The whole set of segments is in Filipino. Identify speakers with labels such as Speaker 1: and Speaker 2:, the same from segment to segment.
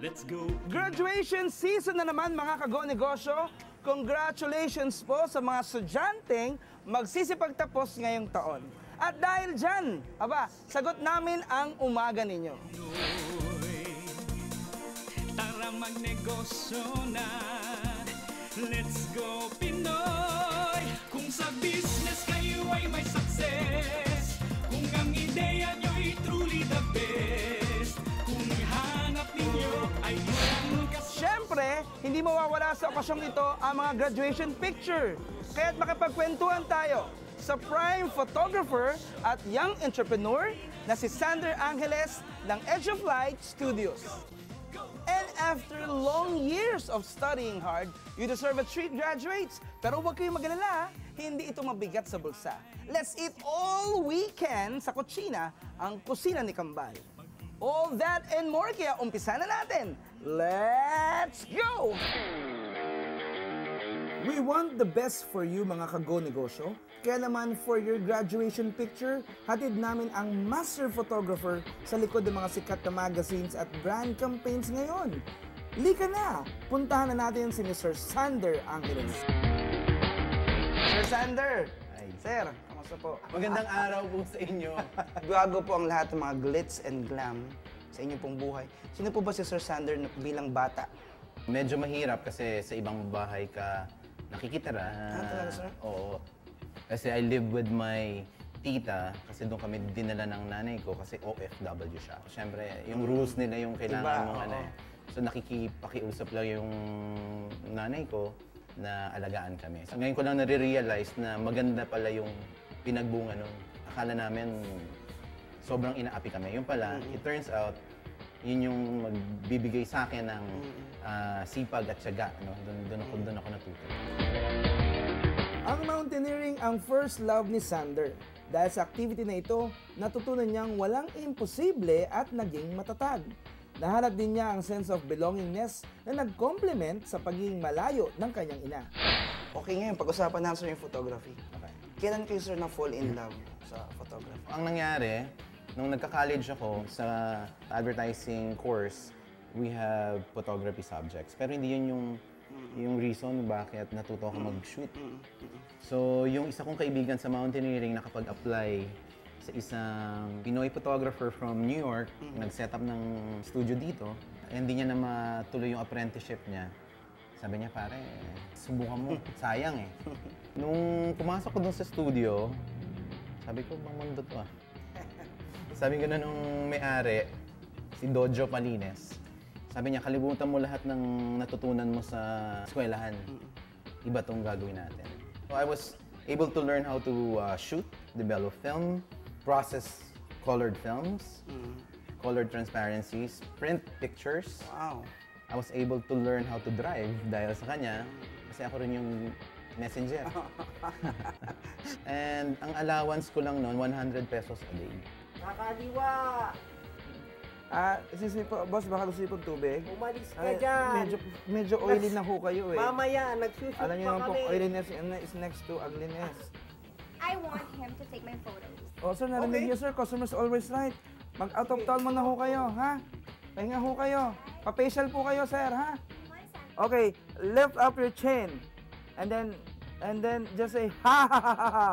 Speaker 1: Let's go!
Speaker 2: Graduation season na naman mga kago-negosyo. Congratulations po sa mga estudyanteng magsisipagtapos ngayong taon. At dahil dyan, sagot namin ang umaga ninyo.
Speaker 1: Tara magnegosyo na, let's go Pinoy! Kung sa business kayo ay may success, kung ang ideya nyo'y truly the best, kung hanap ninyo ay yung
Speaker 2: Siyempre, hindi mawawala sa okasyong ito ang mga graduation picture. Kaya't makipagkwentuhan tayo sa prime photographer at young entrepreneur na si Sander Angeles ng Edge of Light Studios. And after long years of studying hard, you deserve a treat, graduates. Pero huwag kayong mag-alala, hindi ito mabigat sa bulsa. Let's eat all we can sa kutsina, ang kusina ni Kambal. All that and more, kaya umpisa na natin. Let's go! We want the best for you mga kago-negosyo. Kaya naman for your graduation picture, hatid namin ang master photographer sa likod ng mga sikat na magazines at brand campaigns ngayon. Lika na! Puntahan na natin si Mr. Sander Angeles. Sir Sander!
Speaker 3: Hi.
Speaker 2: Sir, kamusta po?
Speaker 3: Magandang araw po sa inyo.
Speaker 2: Bago po ang lahat ng mga glitz and glam sa inyong pong buhay. Sino po ba si Sir Sander bilang bata?
Speaker 3: Medyo mahirap kasi sa ibang bahay ka nakikitira.
Speaker 2: Talaga, sir?
Speaker 3: Oo. Kasi I live with my tita kasi doon kami dinala ng nanay ko kasi OFW siya. Siyempre, yung rules nila yung kailangan mong ano eh. So nakikipakiusap lang yung nanay ko na alagaan kami. So ngayon ko lang nare-realize na maganda pala yung pinagbunga nun. Akala namin sobrang inaapi kami. Yung pala, it turns out, yun yung magbibigay sa akin ng sipag at tiyaga. No? Doon ako natuto.
Speaker 2: Ang mountaineering ang first love ni Sander. Dahil sa activity na ito, natutunan niyang walang imposible at naging matatag. Nahanap din niya ang sense of belongingness na nag-complement sa pagiging malayo ng kanyang ina. Okay, ngayon pag-usapan natin yung photography.
Speaker 3: Okay.
Speaker 2: Kailan kayo sir na-fall in love sa photography?
Speaker 3: Ang nangyari, nung nagka-college ako sa advertising course, we have photography subjects. Pero hindi yun yung reason bakit natuto ako mag-shoot. So, yung isa kong kaibigan sa mountaineering nakapag-apply sa isang Pinoy photographer from New York, nag-set up ng studio dito. Hindi niya na matuloy yung apprenticeship niya. Sabi niya, pare, subukan mo. Sayang eh. Nung pumasok ko dun sa studio, sabi ko, bang mundo to ah. Sabi ko na nung may-ari, si Dojo Palines, sabi niya, kalimutan mo lahat ng natutunan mo sa eskwelahan. Iba tong gagawin natin. So I was able to learn how to shoot, develop film, process colored films, colored transparencies, print pictures.
Speaker 2: Wow!
Speaker 3: I was able to learn how to drive dahil sa kanya, kasi ako rin yung messenger. And ang allowance ko lang noon, 100 pesos a day.
Speaker 4: Kakaliwa!
Speaker 2: Excuse me po, boss, baka gusto niyo pong tubig?
Speaker 4: Umalis ka dyan!
Speaker 2: Medyo oily na ho kayo eh.
Speaker 4: Mamaya, nagsushoot
Speaker 2: Alam niyo
Speaker 4: pa
Speaker 2: naman po,
Speaker 4: kami.
Speaker 2: oiliness is next to ugliness.
Speaker 5: I want him to take my photos.
Speaker 2: Oh, sir, narinig niyo, sir. Customer's always right. Mag-out of town mo na ho kayo, ha? Pahinga ho kayo. Pa-facial po kayo, sir, ha? Okay, lift up your chin. And then just say, ha ha ha ha ha.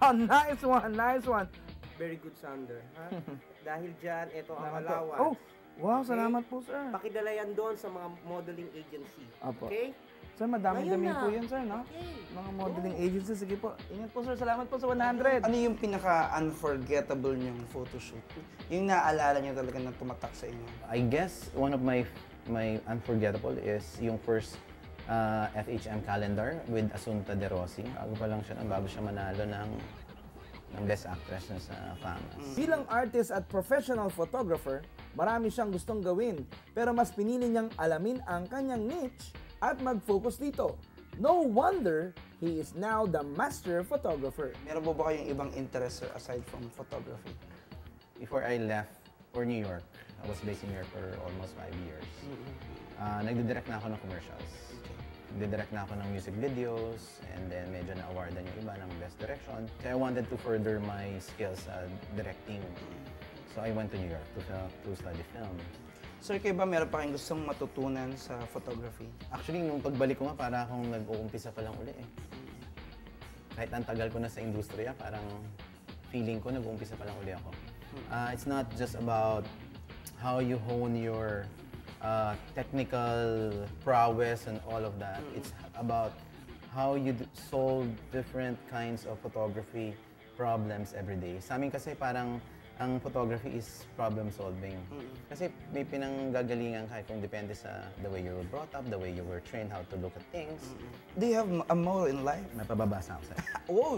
Speaker 2: Oh, nice one, nice one.
Speaker 4: Very good, Sander. Ha? Dahil dyan, ito ang
Speaker 2: Salamat po.
Speaker 4: allowance.
Speaker 2: Oh, wow, salamat po, sir.
Speaker 4: Pakidala yan doon sa mga modeling agency.
Speaker 2: Apo.
Speaker 4: Okay?
Speaker 2: Sir, madami-dami
Speaker 4: Ngayon na.
Speaker 2: po yun, sir, no?
Speaker 4: Okay.
Speaker 2: Mga modeling agency. Sige po. Ingat po, sir. Salamat po sa 100. Ano yung pinaka-unforgettable niyong photoshoot? Yung naaalala niyo talaga na tumatak sa inyo?
Speaker 3: I guess one of my unforgettable is yung first FHM calendar with Asunta De Rossi. Bago siya manalo ng Best Actress na sa FAMAS.
Speaker 2: Bilang artist at professional photographer, marami siyang gustong gawin. Pero mas pinili niyang alamin ang kanyang niche at mag-focus dito. No wonder he is now the master photographer. Meron po ba kayong ibang interest, sir, aside from photography?
Speaker 3: Before I left for New York, I was based in New York for almost 5 years. Nagdidirect na ako ng commercials. Nagdidirect na ako ng music videos, and then medyo na-awardan yung iba ng Best Direction. So I wanted to further my skills sa directing. So I went to New York to study film.
Speaker 2: Sir, kayo ba meron pa kayong gustong matutunan sa photography?
Speaker 3: Actually, nung pagbalik ko nga, para akong nag-uumpisa pa lang uli eh. Kahit ang tagal ko na sa industriya, parang feeling ko nag-uumpisa pa lang uli ako. It's not just about how you hone your technical prowess and all of that. It's about how you solve different kinds of photography problems every day. Sa amin kasi parang ang photography is problem solving. Kasi may pinanggagalingan ka kung depende sa the way you were brought up, the way you were trained how to look at things.
Speaker 2: Do you have a moral in life?
Speaker 3: May pababasa ako sa'yo.
Speaker 2: Oh!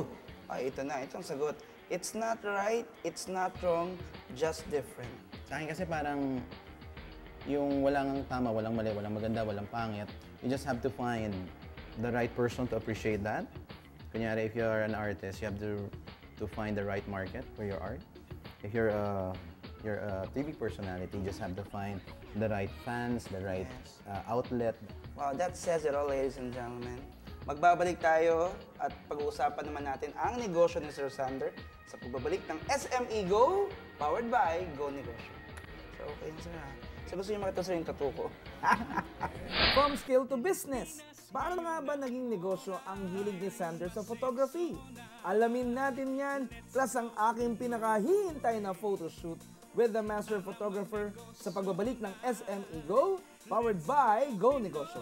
Speaker 2: Ay, ito na. Ito ang sagot. It's not right, it's not wrong, just different.
Speaker 3: Sa akin kasi parang yung walang tama, walang mali, walang maganda, walang pangit. You just have to find the right person to appreciate that. Kunyari, if you're an artist, you have to find the right market for your art. If you're a TV personality, you just have to find the right fans, the right outlet.
Speaker 2: Wow, that says it all, ladies and gentlemen. Magbabalik tayo at pag-uusapan naman natin ang negosyo ni Sir Sander sa pagbabalik ng SME Go, powered by Go Negosyo. So, okay yun, sir, ha? So, gusto niyo makita, sir, yung tattoo ko? From skill to business. Paano nga ba naging negosyo ang hilig ni Sander sa photography? Alamin natin yan, plus ang aking pinakahihintay na photoshoot with the master photographer sa pagbabalik ng SME Go, powered by Go Negosyo.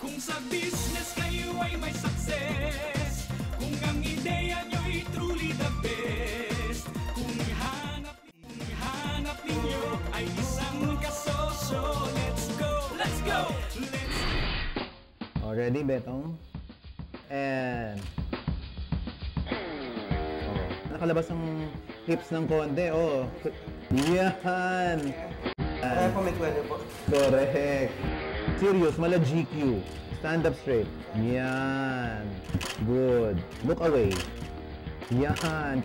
Speaker 1: Kung sa business kayo ay may success, kung ang ideya nyo'y truly the best, kung hanap ninyo ay isang kasosyo, let's go, let's go, let's go!
Speaker 3: Ready, Betong? And... nakalabas ang hips ng konti, oh. Yan!
Speaker 2: Kaya po may kwento po.
Speaker 3: Correct. Serious, mala GQ. Stand up straight. Yan. Good. Look away. Yan.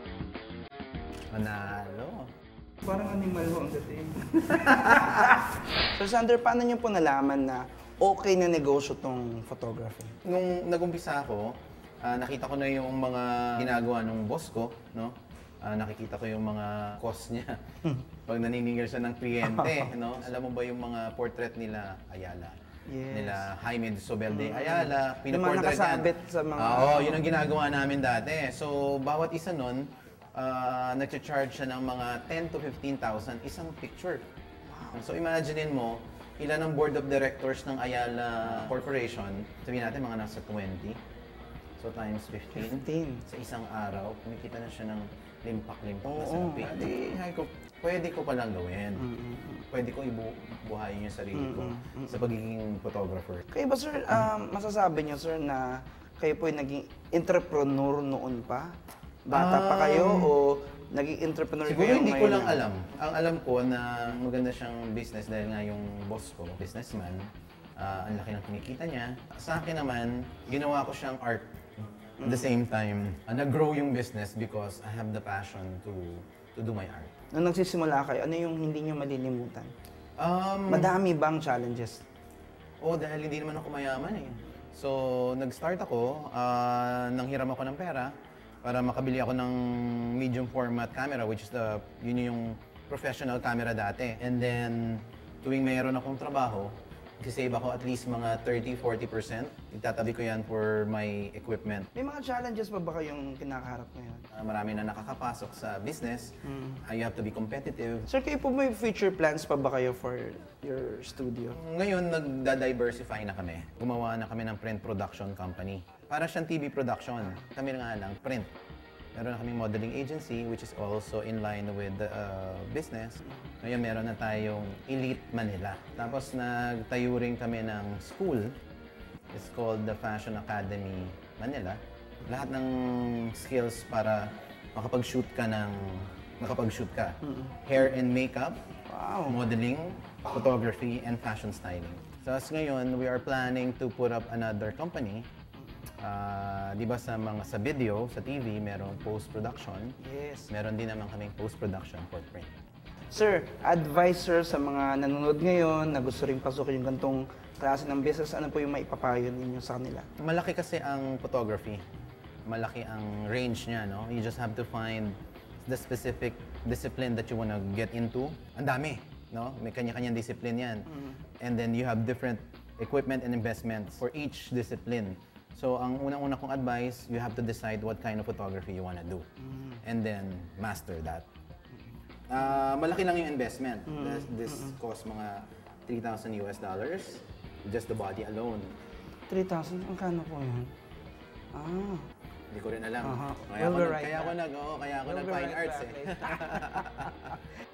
Speaker 3: Panalo.
Speaker 2: Parang animal ho ang dating. Sir Sander, paano niyo po nalaman na okay na negosyo tong photography?
Speaker 3: Nung nag-umpisa ako, nakita ko na yung mga ginagawa ng boss ko, no? Nakikita ko yung mga cost niya. Pag naniningil siya ng kliyente, no? Alam mo ba yung mga portrait nila Ayala?
Speaker 2: Yes.
Speaker 3: Nila Jaime de Sobel de Ayala,
Speaker 2: Yung mga nakasabit sa mga...
Speaker 3: Oo, yun ang ginagawa namin dati. So, bawat isa nun, nag-charge siya ng mga 10 to 15,000 isang picture. Wow. So, imaginein mo, ilan ang board of directors ng Ayala Corporation, sabihin natin mga nasa 20. So, times 15. Sa isang araw, kumikita na siya ng limpak-limpak na salapi. Pwede ko palang gawin. Pwede ko ibuhayin yung sarili ko sa pagiging photographer.
Speaker 2: Kayo ba, sir, masasabi niyo, sir, na kayo po yung naging entrepreneur noon pa? Bata pa kayo o naging entrepreneur
Speaker 3: siguro
Speaker 2: kayo
Speaker 3: hindi
Speaker 2: ngayon?
Speaker 3: ko lang alam. Ang alam ko na maganda siyang business dahil nga yung boss ko, businessman, ang laki ng kinikita niya. Sa akin naman, ginawa ko siyang art. At the same time, nag-grow yung business because I have the passion to do my art.
Speaker 2: Nung nagsisimula kayo, ano yung hindi niyo malilimutan? Madami bang challenges?
Speaker 3: Dahil hindi naman ako mayaman eh. So, nag-start ako, nanghiram ako ng pera para makabili ako ng medium format camera, which is yun yung professional camera dati. And then, tuwing mayroon akong trabaho, sisave ako at least mga 30-40%. Itatabi ko yan for my equipment.
Speaker 2: May mga challenges pa ba kayong kinakaharap ngayon?
Speaker 3: Marami na nakakapasok sa business. You have to be competitive.
Speaker 2: Sir, kayo po may future plans pa ba kayo for your studio?
Speaker 3: Ngayon, nagda-diversify na kami. Gumawa na kami ng print production company. Para siyang TV production. Kami nga lang, print. Meron na kaming modeling agency which is also in line with the business. Ngayon meron na tayong Elite Manila. Tapos nagtayo rin kami ng school. It's called the Fashion Academy Manila. Lahat ng skills para makapag-shoot ka. Hair and makeup, modeling, photography, and fashion styling. So as ngayon, we are planning to put up another company Di ba sa video, sa TV, merong post-production.
Speaker 2: Yes.
Speaker 3: Meron din naman kaming post-production for print.
Speaker 2: Sir, advisor sa mga nanonood ngayon na gusto ring pasukin yung gantong klase ng business, ano po yung maipapayo ninyo sa kanila?
Speaker 3: Malaki kasi ang photography. Malaki ang range niya, no? You just have to find the specific discipline that you wanna get into. Ang dami, no? May kanya-kanyang discipline yan. And then you have different equipment and investments for each discipline. So, ang unang-una kong advice, you have to decide what kind of photography you wanna do. And then, master that. Malaki lang yung investment. This cost mga $3,000 US, just the body alone.
Speaker 2: 3,000? Ang kano po yun?
Speaker 3: Hindi ko rin alam.
Speaker 2: Kaya
Speaker 3: ako nag-fine arts eh.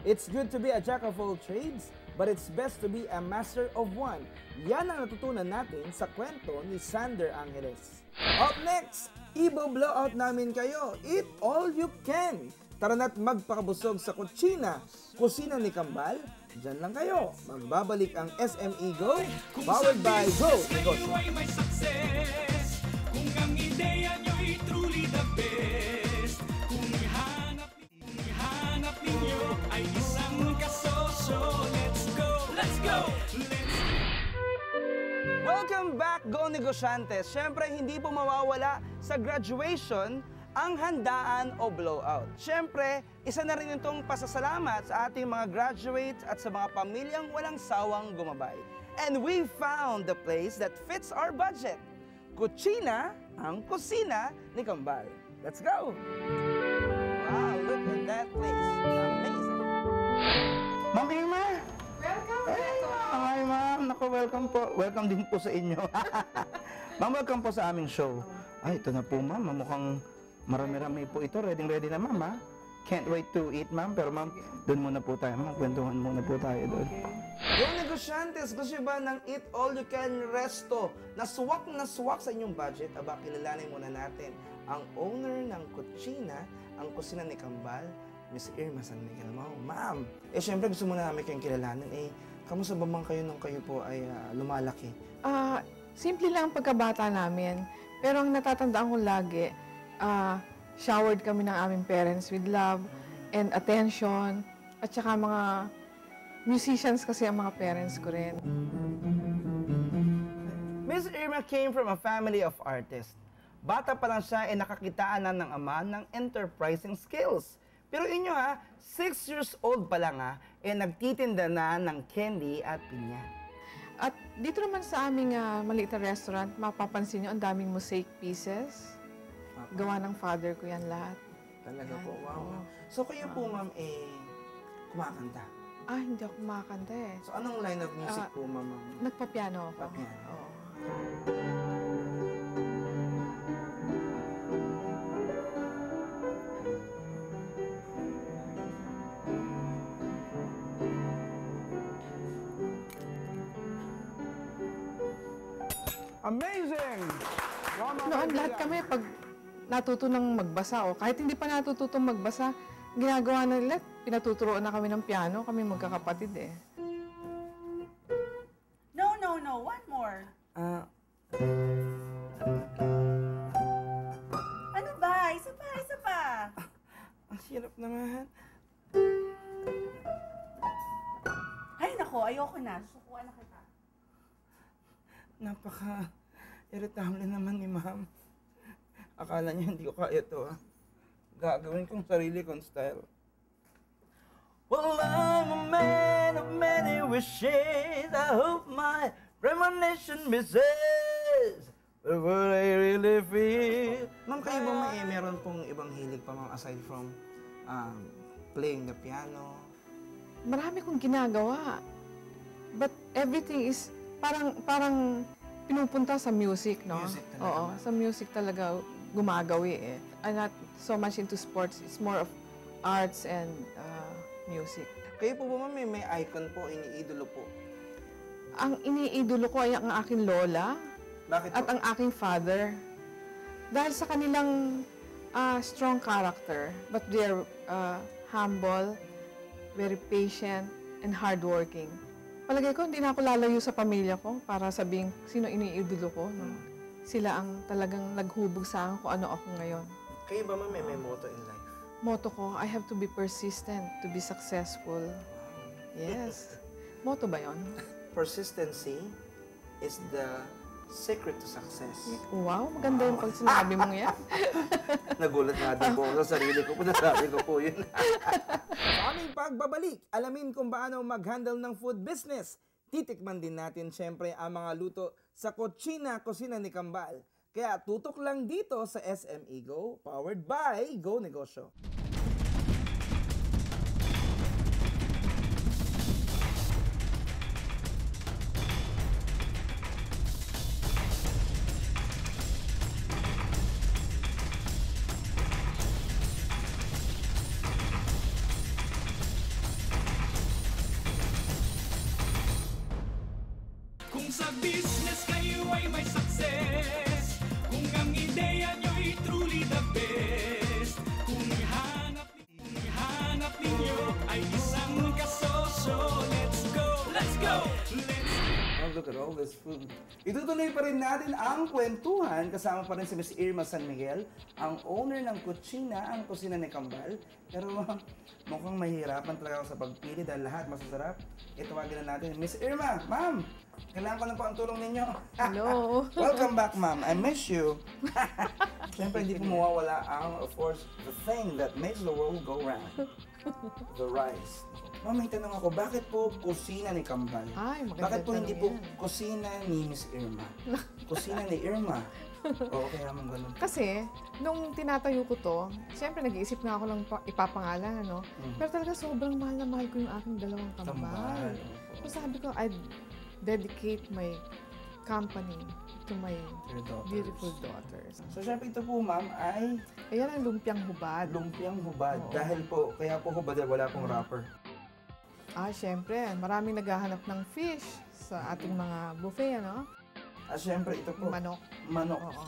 Speaker 2: It's good to be a jack of all trades, but it's best to be a master of one. Yan ang natutunan natin sa kwento ni Sander Angeles. Up next, i-blowout namin kayo. Eat all you can. Tara na't magpakabusog sa kusina ni Kambal. Diyan lang kayo. Magbabalik ang SME Go, powered by Go Negosyo.
Speaker 1: Kayo ay may success, kung ang ideya nyo'y truly the best, kung hanap ninyo ay isang kasosyo, let's go, let's go, let's go.
Speaker 2: Welcome back, Go Negosyantes! Siyempre, hindi po mawawala sa graduation ang handaan o blowout. Siyempre, isa na rin itong pasasalamat sa ating mga graduates at sa mga pamilyang walang sawang gumabay. And we found the place that fits our budget. Kutsina, ang kusina ni Kambal. Let's go! Wow, look at that place. Amazing! Ma'am Irma!
Speaker 5: Welcome!
Speaker 2: Hi, ma'am. Naku, welcome po. Welcome din po sa inyo. Ma'am, welcome po sa aming show. Ay, ito na po, ma'am. Mukhang marami-rami po ito. Ready na, ma'am, ha? Can't wait to eat, ma'am. Pero, ma'am, doon muna po tayo. Ma'am, kwentuhan muna po tayo doon. Yung negosyantes, gusto ba ng Eat All You Can Resto na swak sa inyong budget? Aba, kilalanin muna natin ang owner ng kutsina, ang kusina ni Kambal, Miss Irma San Miguel. Ma'am, syempre gusto muna namin kayong kilalanin. Kamusta ba man kayo nung kayo po ay lumalaki?
Speaker 6: Simple lang ang pagkabata namin. Pero ang natatandaan ko lagi, showered kami ng aming parents with love and attention. At saka mga musicians kasi ang mga parents ko rin.
Speaker 2: Miss Irma came from a family of artists. Bata pa lang siya nakakitaan na ng ama ng enterprising skills. Pero inyo 6 years old pa lang nagtitinda na ng candy at pinya.
Speaker 6: At dito naman sa aming maliit na restaurant, mapapansin nyo ang daming mosaic pieces. Gawa ng father ko yan lahat.
Speaker 2: Talaga po, wow. So kayo po, ma'am, kumakanta?
Speaker 6: Hindi ako kumakanta eh.
Speaker 2: So anong line of music po, ma'am?
Speaker 6: Nagpapiano ako.
Speaker 2: Papiano.
Speaker 6: Oo.
Speaker 2: Amazing!
Speaker 6: Noon lahat kami pag natuto ng magbasa o kahit hindi pa natututong magbasa, ginagawa na nila, pinatuturoan na kami ng piano, kami magkakapatid eh.
Speaker 7: No, one more. Ano ba? Isa pa.
Speaker 2: Ang hirap naman.
Speaker 7: Ay, nako, ayoko na. Sukuan na kita.
Speaker 2: Napaka-irritable naman ni ma'am. Akala niya hindi ko kaya ito. Gagawin kong sarili kong style. Well, I'm a man of many wishes. I hope my premonition misses. But what I really feel. Ma'am, kayo ba meron pong ibang hilig pa, ma'am, aside from playing the piano?
Speaker 6: Marami kong ginagawa. But everything is parang pinupunta sa music, no?
Speaker 2: Music talaga.
Speaker 6: Oo, sa music talaga gumagawi eh. I'm not so much into sports. It's more of arts and music.
Speaker 2: Kayo po ba, ma'am, may icon po, iniidolo po?
Speaker 6: Ang iniidolo ko ay ang aking lola
Speaker 2: Bakit
Speaker 6: at
Speaker 2: po?
Speaker 6: ang aking father. Dahil sa kanilang strong character, but they're humble, very patient, and hardworking. Palagay ko, hindi na ako lalayo sa pamilya ko para sabihin sino iniidolo ko. No? sila ang talagang naghubog sa akin kung ano ako ngayon.
Speaker 2: Kayo ba ma'am may motto in life?
Speaker 6: Motto ko, I have to be persistent to be successful. Yes. Motto ba yon?
Speaker 2: Persistency is the secret to success.
Speaker 6: Wow, maganda yung pag sinabi mong yan.
Speaker 2: Nagulat nga din po ako sa sarili ko. Nasabi ko po yun. Sa aming pagbabalik, alamin kung paano mag-handle ng food business. Titikman din natin syempre ang mga luto sa kusina ni Kambal. Kaya tutok lang dito sa SME Go, powered by Go Negosyo.
Speaker 1: Kung sa business kayo ay may success, kung ang ideya nyo'y truly the best, kung hanap ninyo ay isang kasosyo, let's go, let's go, let's
Speaker 2: Oh, look at all this food. Itutuloy pa rin natin ang kwentuhan. Kasama pa rin si Miss Irma San Miguel, ang owner ng kusina ni Kambal. Pero mukhang mahirapan talaga ako sa pagpili dahil lahat masasarap. Itawagin na natin, Miss Irma, ma'am, kailangan ko na po ang tulong ninyo.
Speaker 6: Hello.
Speaker 2: Welcome back, ma'am. I miss you. Siyempre, hindi po mawawala ang, of course, the thing that makes the world go round. The rice. Ma'am, may tanong ako, bakit po kusina ni Kambal?
Speaker 6: Ay, maganda
Speaker 2: Bakit po hindi po
Speaker 6: tanong yan.
Speaker 2: kusina ni Miss Irma? Kusina ni Irma. Oo, kaya ma'am ganun.
Speaker 6: Kasi, nung tinatayo ko to, siyempre nag-iisip nga ako lang ipapangalan, ano? Pero talaga sobrang mahal na mahal ko yung aking dalawang kambal.
Speaker 2: Kambal.
Speaker 6: So sabi ko, I'd dedicate my company to my
Speaker 2: Your daughters.
Speaker 6: beautiful daughters.
Speaker 2: So, syempre ito po, ma'am, ay
Speaker 6: Ayan ang lumpiang hubad.
Speaker 2: lumpiang hubad.
Speaker 6: Oo.
Speaker 2: Dahil po, kaya po hubad, wala pong wrapper.
Speaker 6: Siyempre, maraming naghahanap ng fish sa ating mga buffet, ano?
Speaker 2: At syempre, ito po,
Speaker 6: Manok.
Speaker 2: manok.
Speaker 6: Oo.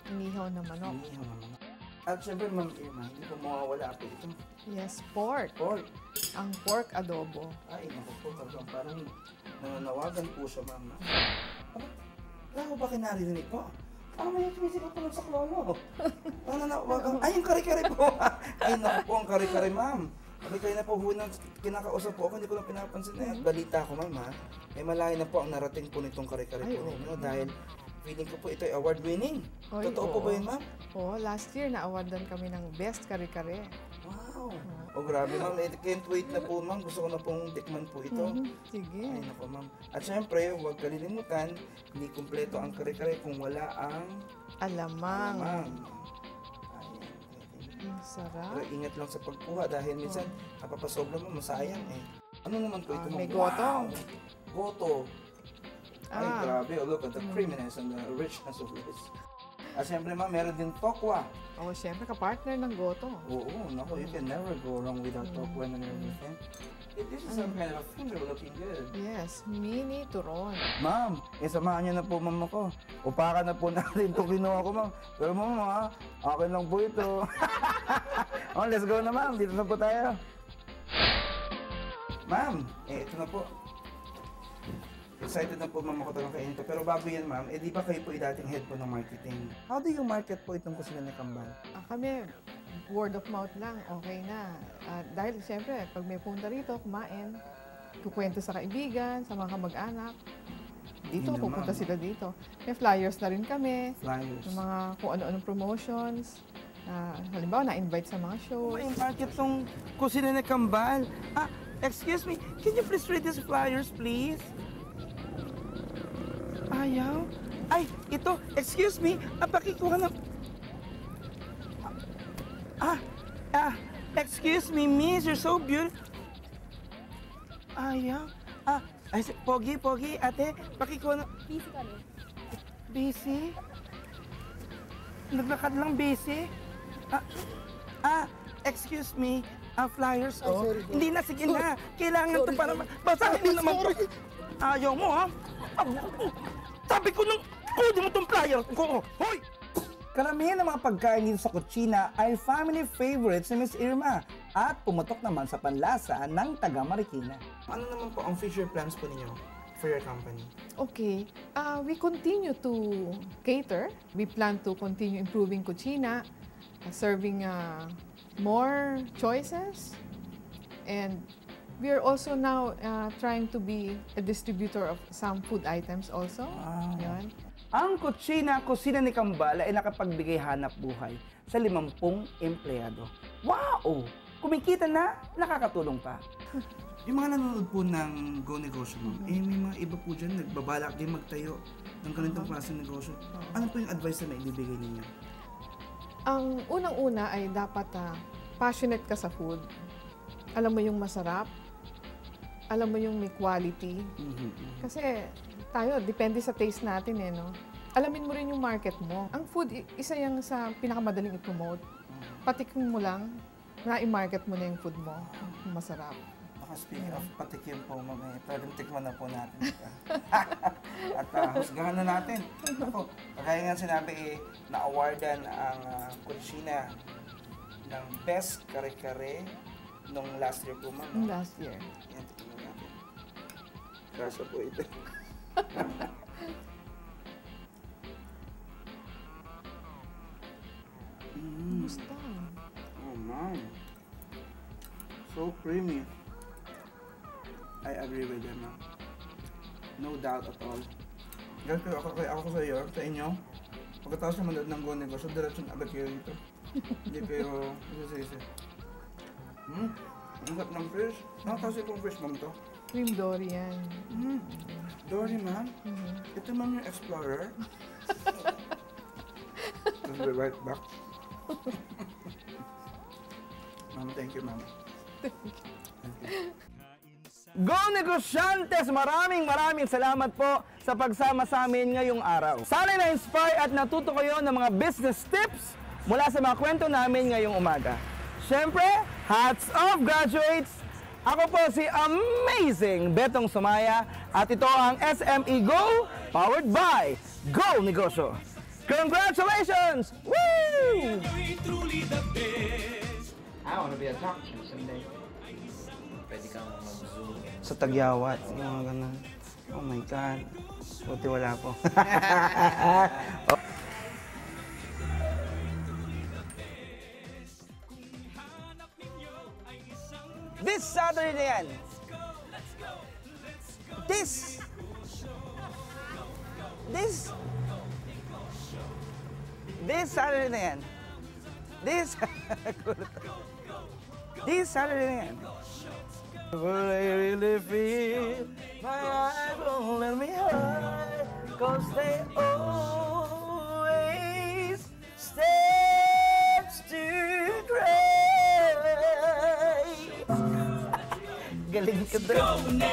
Speaker 6: Inihaw na manok.
Speaker 2: Inihaw na manok. At syempre, ma'am Irma, hindi po mawawala po ito.
Speaker 6: Yes, pork.
Speaker 2: Pork.
Speaker 6: Ang pork adobo.
Speaker 2: Ay, naku po, talagang parang nananawagan po siya, ma'am. Wala ko ba kinaririnig po? Parang may tumisip po sa klono. Nananawagan. Ay, yung kare-kare po. Ay, naku po, ang kare-kare, ma'am. Sabi kayo na po hunang kinakausap po ako, hindi ko lang pinapansin na balita ko, ma'am, ha? May malayo na po ang narating po nitong kare-kare
Speaker 6: Ay,
Speaker 2: po
Speaker 6: oo.
Speaker 2: ninyo dahil feeling ko po ito ay award-winning.
Speaker 6: Ay,
Speaker 2: Totoo po
Speaker 6: oo.
Speaker 2: ba yun, ma'am?
Speaker 6: Oo, last year na-awardan kami ng best kare-kare.
Speaker 2: Wow! Oh, grabe, ma'am. I can't wait na po, ma'am. Gusto ko na pong tikman po ito.
Speaker 6: Sige.
Speaker 2: Ay, naku, ma'am. At syempre, huwag kalilimutan, hindi kumpleto ang kare-kare kung wala ang
Speaker 6: Alamang.
Speaker 2: ma'am.
Speaker 6: Ang sarap.
Speaker 2: Pero ingat lang sa pagkuha dahil minsan, napapasobra mo, masayang eh. Ano naman po ito, ma'am?
Speaker 6: may goto.
Speaker 2: Wow! Goto. Ay,
Speaker 6: Ah.
Speaker 2: grabe. Oh, look at the creaminess and the richness of this. At syempre, ma'am, meron din tokwa.
Speaker 6: Oo, syempre, kapartner ng goto.
Speaker 2: Oo, naku, you can never go wrong without tokwa and everything. This is some kind of finger looking good.
Speaker 6: Yes, mini turon.
Speaker 2: Ma'am, samahan niyo na po, ma'am, ako. Upakan na po natin itong kinuha ko, ma'am. Pero ma'am, ha, akin lang po ito. Oh, let's go na, ma'am. Dito na po tayo. Ma'am, ito na po. Excited na po, ma'am, ako talagang kainin ito. Pero bago yan, ma'am, di ba kayo po dating head po ng marketing? How do you market po itong kusina ni Kambal?
Speaker 6: Kami, word of mouth lang, okay na. Dahil syempre, pag may punta rito, kumain, kukwento sa kaibigan, sa mga kamag-anak. Dito,
Speaker 2: Yun na,
Speaker 6: pupunta
Speaker 2: ma'am.
Speaker 6: sila dito. May flyers na rin kami,
Speaker 2: Flyers.
Speaker 6: ng mga kung ano-anong promotions. Halimbawa, na-invite sa mga shows.
Speaker 2: May market tong kusina ni Kambal. Excuse me, can you please read these flyers, please? Ayaw? Ay, ito, excuse me, pakikuha na... excuse me, miss, you're so beautiful. Ayaw? Pogi, ate, pakikuha na...
Speaker 5: Busy kami.
Speaker 2: Busy? Naglakad lang busy? Excuse me, flyers, oh. Hindi na, sige na. Kailangan ito para... Basahin mo naman. Ayaw mo, ha? Sabi ko nung... Kunin mo itong flyer ko. Hoy! Karamihan ng mga pagkain dito sa kutsina ay family favorites ni Miss Irma at pumatok naman sa panlasa ng taga Marikina. Ano naman po ang future plans po ninyo? for your company?
Speaker 6: Okay. We continue to cater. We plan to continue improving Cucina, serving more choices. And we are also now trying to be a distributor of some food items also. Yan.
Speaker 2: Ang kusina ni Kambal ay nakapagbigay hanap buhay sa 50 empleyado. Wow! Kumikita na, nakakatulong pa. Yung mga nanonood po ng Go Negosyo, ma'am, may mga iba po dyan, nagbabalak din magtayo ng ganitong klaseng negosyo. Ano po yung advice na ibibigay ninyo?
Speaker 6: Ang unang-una ay dapat passionate ka sa food. Alam mo yung masarap. Alam mo yung may quality. Kasi tayo, depende sa taste natin no? Alamin mo rin yung market mo. Ang food, isa yung sa pinakamadaling i-promote. Patikim mo lang, na-i-market mo na yung food mo. Masarap.
Speaker 2: Speaking of patikim po, mamaya, pwedeng tikman na po natin ito. At husgahan na natin. Ako, kagaya nga sinabi, na-awardan ang Cucina ng Best Kare-Kare nung last year po, ma'am.
Speaker 6: Last year.
Speaker 2: Yan, tikman natin. Kaso po ito.
Speaker 6: Gusto.
Speaker 2: Oh, man. So creamy. I agree with them, ma'am. No doubt at all. Ganito ako sa iyo, sa inyo. Pagkatapos naman manood ng Go Negosyo, diretsyon agad kayo dito. Hindi kayo isisisi. Ang sarap ng fish. Nakakasi pong fish, ma'am, to.
Speaker 6: Cream dory yan.
Speaker 2: Dory, ma'am. Ito, ma'am, yung Explorer. Let's be right back. Ma'am, thank you, ma'am. Go Negosyantes! Maraming salamat po sa pagsama sa amin ngayong araw. Sana na-inspire at natuto kayo ng mga business tips mula sa mga kwento namin ngayong umaga. Siyempre, hats off graduates! Ako po si Amazing Betong Sumaya at ito ang SME Go powered by Go Negosyo. Congratulations! Woo!
Speaker 1: Truly the best.
Speaker 3: I want to be a talk show someday. Pwede kang mag-zoom.
Speaker 2: Sa tagyawat, yung mga ganun. Oh my God. Buti wala po. This Saturday na yan. This Saturday na yan. This Saturday na yan. But I really feel my eyes won't let me hide, 'cause they always steps too great. Galing ka doon.